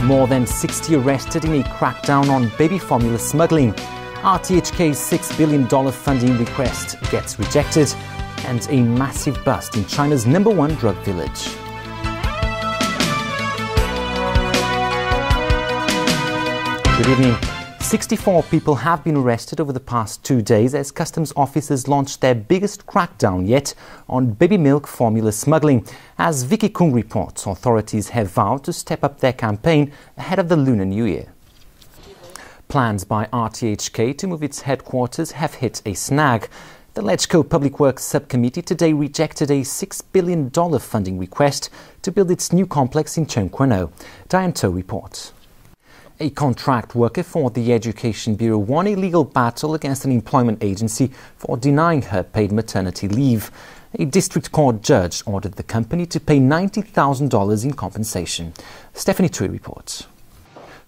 More than 60 arrested in a crackdown on baby formula smuggling. RTHK's $6 billion funding request gets rejected, and a massive bust in China's #1 drug village. Good evening. 64 people have been arrested over the past 2 days as customs officers launched their biggest crackdown yet on baby milk formula smuggling. As Vicky Kung reports, authorities have vowed to step up their campaign ahead of the Lunar New Year. Plans by RTHK to move its headquarters have hit a snag. The LegCo Public Works Subcommittee today rejected a $6 billion funding request to build its new complex in Cheung Kwan O. Diane To reports. A contract worker for the Education Bureau won a legal battle against an employment agency for denying her paid maternity leave. A district court judge ordered the company to pay $90,000 in compensation. Stephanie Tui reports.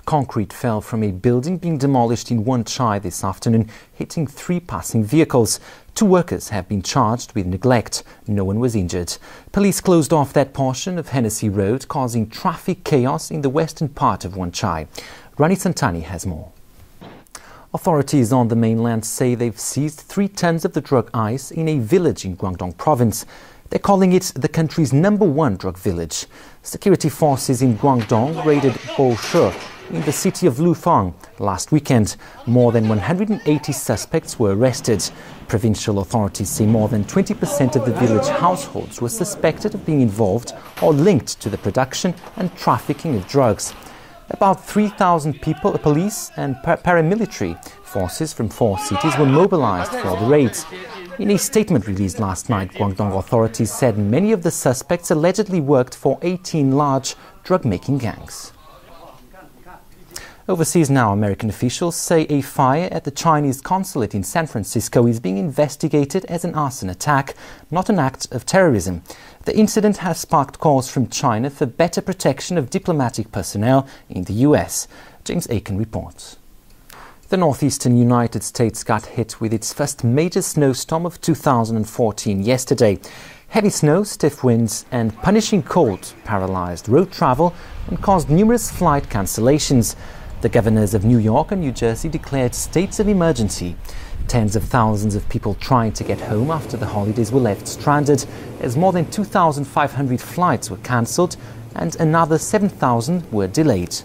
Concrete fell from a building being demolished in Wan Chai this afternoon, hitting 3 passing vehicles. 2 workers have been charged with neglect. No one was injured. Police closed off that portion of Hennessy Road, causing traffic chaos in the western part of Wan Chai. Rani Santani has more. Authorities on the mainland say they've seized 3 tons of the drug ice in a village in Guangdong province. They're calling it the country's #1 drug village. Security forces in Guangdong raided Boshe in the city of Lufang last weekend. More than 180 suspects were arrested. Provincial authorities say more than 20% of the village households were suspected of being involved or linked to the production and trafficking of drugs. About 3,000 people, police and paramilitary forces from 4 cities were mobilized for the raids. In a statement released last night, Guangdong authorities said many of the suspects allegedly worked for 18 large drug-making gangs. Overseas now, American officials say a fire at the Chinese consulate in San Francisco is being investigated as an arson attack, not an act of terrorism. The incident has sparked calls from China for better protection of diplomatic personnel in the US. James Aiken reports. The northeastern United States got hit with its first major snowstorm of 2014 yesterday. Heavy snow, stiff winds and punishing cold paralyzed road travel and caused numerous flight cancellations. The governors of New York and New Jersey declared states of emergency. Tens of thousands of people trying to get home after the holidays were left stranded, as more than 2,500 flights were cancelled and another 7,000 were delayed.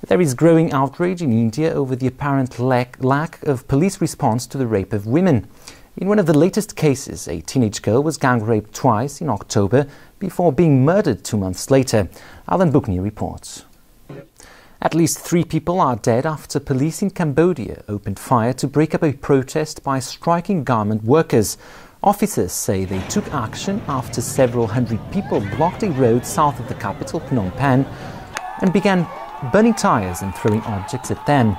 There is growing outrage in India over the apparent lack of police response to the rape of women. In one of the latest cases, a teenage girl was gang-raped twice in October before being murdered 2 months later. Alan Buckney reports. At least 3 people are dead after police in Cambodia opened fire to break up a protest by striking garment workers. Officers say they took action after several hundred people blocked a road south of the capital, Phnom Penh, and began burning tires and throwing objects at them.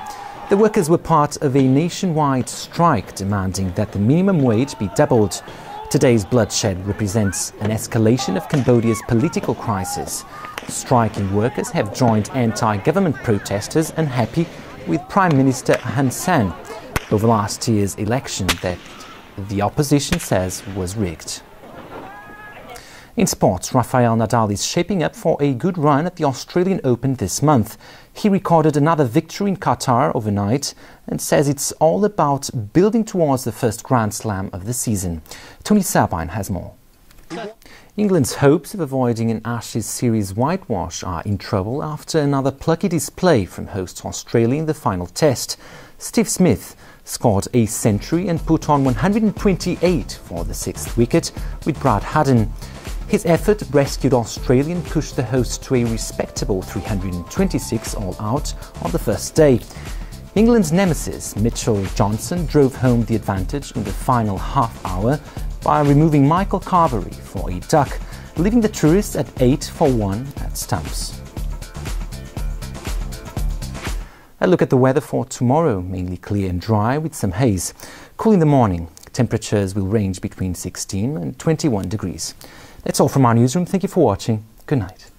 The workers were part of a nationwide strike demanding that the minimum wage be doubled. Today's bloodshed represents an escalation of Cambodia's political crisis. Striking workers have joined anti-government protesters unhappy with Prime Minister Hun Sen over last year's election that the opposition says was rigged. In sports, Rafael Nadal is shaping up for a good run at the Australian Open this month. He recorded another victory in Qatar overnight and says it's all about building towards the first Grand Slam of the season. Tony Sabine has more. England's hopes of avoiding an Ashes series whitewash are in trouble after another plucky display from hosts Australia in the final test. Steve Smith scored a century and put on 128 for the 6th wicket with Brad Haddin. His effort rescued Australia and pushed the hosts to a respectable 326 all out on the first day. England's nemesis Mitchell Johnson drove home the advantage in the final half hour by removing Michael Carberry for a duck, leaving the tourists at 8 for 1 at stumps. A look at the weather for tomorrow, mainly clear and dry with some haze. Cool in the morning, temperatures will range between 16 and 21 degrees. That's all from our newsroom. Thank you for watching. Good night.